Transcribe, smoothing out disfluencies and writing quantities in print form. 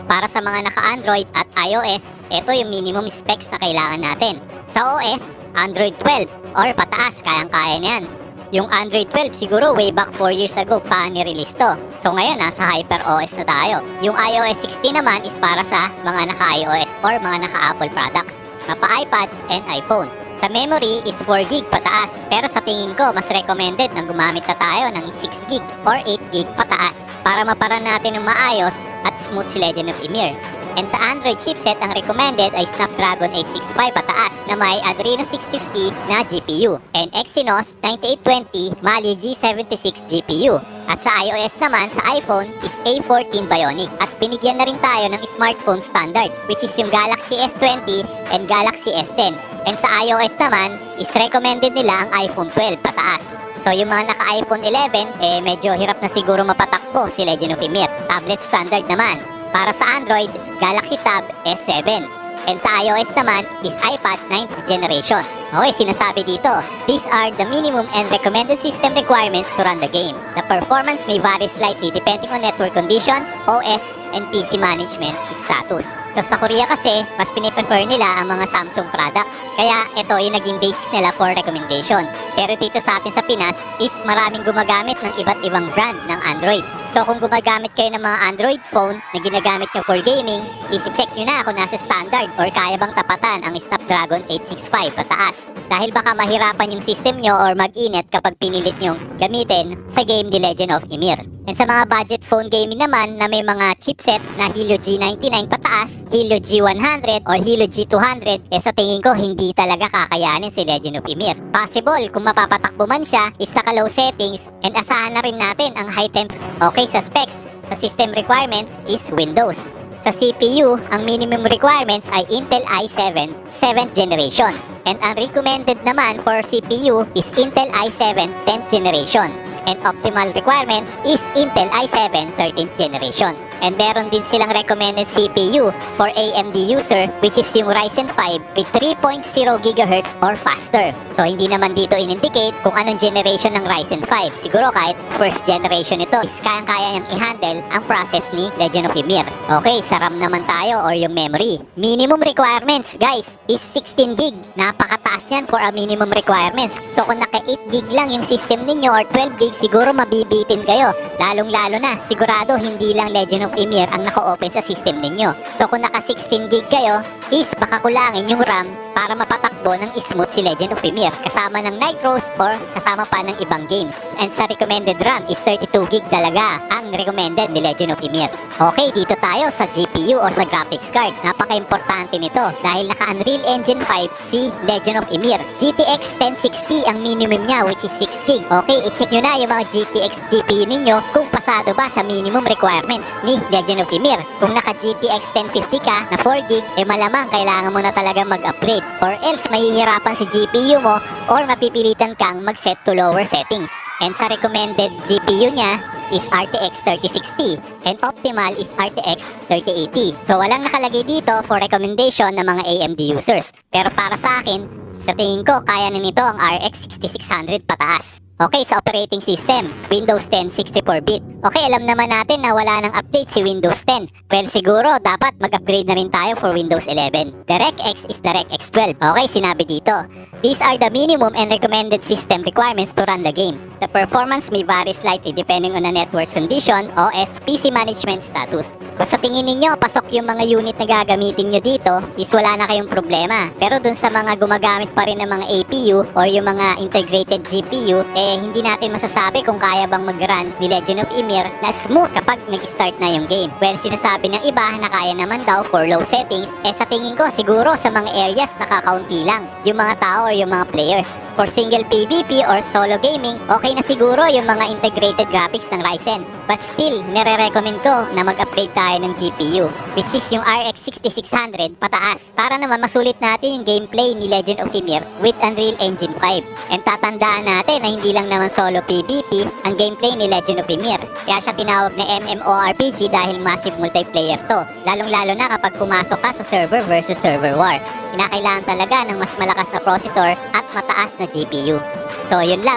Para sa mga naka-Android at iOS, ito yung minimum specs na kailangan natin. Sa OS, Android 12 or pataas, kayang-kaya niyan. Yung Android 12 siguro way back 4 years ago pa ni-release to. So ngayon nasa HyperOS na tayo. Yung iOS 16 naman is para sa mga naka-iOS or mga naka-Apple products, napa-iPad and iPhone. Sa memory is 4GB pataas, pero sa tingin ko mas recommended na gumamit na tayo ng 6GB or 8GB pataas para maparan natin ng maayos at smooth si Legend of Ymir. And sa Android chipset, ang recommended ay Snapdragon 865 pataas na may Adreno 650 na GPU and Exynos 9820 Mali G76 GPU. At sa iOS naman, sa iPhone is A14 Bionic at binigyan na rin tayo ng smartphone standard which is yung Galaxy S20 and Galaxy S10. And sa iOS naman is recommended nila ang iPhone 12 pataas. So yung mga naka-iPhone 11, medyo hirap na siguro mapatakbo si Legend of Ymir. Tablet standard naman. Para sa Android, Galaxy Tab S7. And sa iOS naman is iPad 9th generation. Okay, sinasabi dito, these are the minimum and recommended system requirements to run the game. The performance may vary slightly depending on network conditions, OS, and PC management status. So sa Korea kasi, mas piniprefer nila ang mga Samsung products. Kaya ito yung naging basis nila for recommendation. Pero dito sa atin sa Pinas is maraming gumagamit ng iba't ibang brand ng Android. So kung gumagamit kayo ng mga Android phone na ginagamit nyo for gaming, isi-check nyo na kung nasa standard or kaya bang tapatan ang Snapdragon 865 pataas. Dahil baka mahirapan yung system nyo or mag-init kapag pinilit nyo gamitin sa game ni Legend of Ymir. And sa mga budget phone gaming naman na may mga chipset na Helio G99 pataas, Helio G100 or Helio G200, sa tingin ko hindi talaga kakayanin si Legend of Ymir. Possible kung mapapatakbo man siya is naka-low settings and asahan na rin natin ang high temp. Okay, sa specs, sa system requirements is Windows. Sa CPU, ang minimum requirements ay Intel i7 7th generation. And ang recommended naman for CPU is Intel i7 10th generation. And optimal requirements is Intel i7 13th generation. And meron din silang recommended CPU for AMD user which is yung Ryzen 5 with 3.0 GHz or faster. So hindi naman dito in-indicate kung anong generation ng Ryzen 5. Siguro kahit first generation ito is kayang-kaya niyang i-handle ang process ni Legend of Ymir. Okay, sa RAM naman tayo or yung memory. Minimum requirements guys is 16GB. Napakataas yan for a minimum requirements. So kung naka 8GB lang yung system ninyo or 12GB, siguro mabibitin kayo. Lalong-lalo na, sigurado hindi lang Legend of Ymir ang naka-open sa system ninyo. So kung naka 16GB kayo, is baka kulangin yung RAM para mapatakbo ng smooth si Legend of Ymir kasama ng Nitros or kasama pa ng ibang games. And sa recommended RAM is 32GB talaga ang recommended ni Legend of Ymir. Okay, dito tayo sa GPU o sa graphics card. Napaka-importante nito dahil naka Unreal Engine 5 si Legend of Ymir. GTX 1060 ang minimum niya which is 6GB. Okay, i-check nyo na yung mga GTX GPU ninyo kung pasado ba sa minimum requirements ni Legend of Ymir. Kung naka GTX 1050 ka na 4GB, malamang kailangan mo na talaga mag-upgrade or else mahihirapan si GPU mo or mapipilitan kang mag-set to lower settings. And sa recommended GPU niya is RTX 3060 and optimal is RTX 3080. So walang nakalagay dito for recommendation ng mga AMD users. Pero para sa akin, sa tingin ko kaya na nito ang RX 6600 pataas. Okay, sa operating system, Windows 10 64-bit. Okay, alam naman natin na wala nang update si Windows 10. Well, siguro dapat mag-upgrade na rin tayo for Windows 11. DirectX is DirectX 12. Okay, sinabi dito. These are the minimum and recommended system requirements to run the game. The performance may vary slightly depending on the network condition, OS, PC management status. Kung sa tingin ninyo, pasok yung mga unit na gagamitin nyo dito, is wala na kayong problema. Pero dun sa mga gumagamit pa rin ng mga APU or yung mga integrated GPU, hindi natin masasabi kung kaya bang mag-run ni Legend of Ymir na smooth kapag nag-start na yung game. Well, sinasabi ng iba na kaya naman daw for low settings, sa tingin ko siguro sa mga areas nakakaunti lang yung mga tao or yung mga players. For single PvP or solo gaming, okay na siguro yung mga integrated graphics ng Ryzen. But still, nire-recommend ko na mag-upgrade tayo ng GPU, which is yung RX 6600 pataas, para naman masulit natin yung gameplay ni Legend of Ymir with Unreal Engine 5. And tatandaan natin na hindi lang naman solo PvP ang gameplay ni Legend of Ymir. Kaya siya tinawag na MMORPG dahil massive multiplayer to. Lalong-lalo na kapag pumasok ka sa server versus server war. Kinakailangan talaga ng mas malakas na processor at mataas na GPU. So yun lang.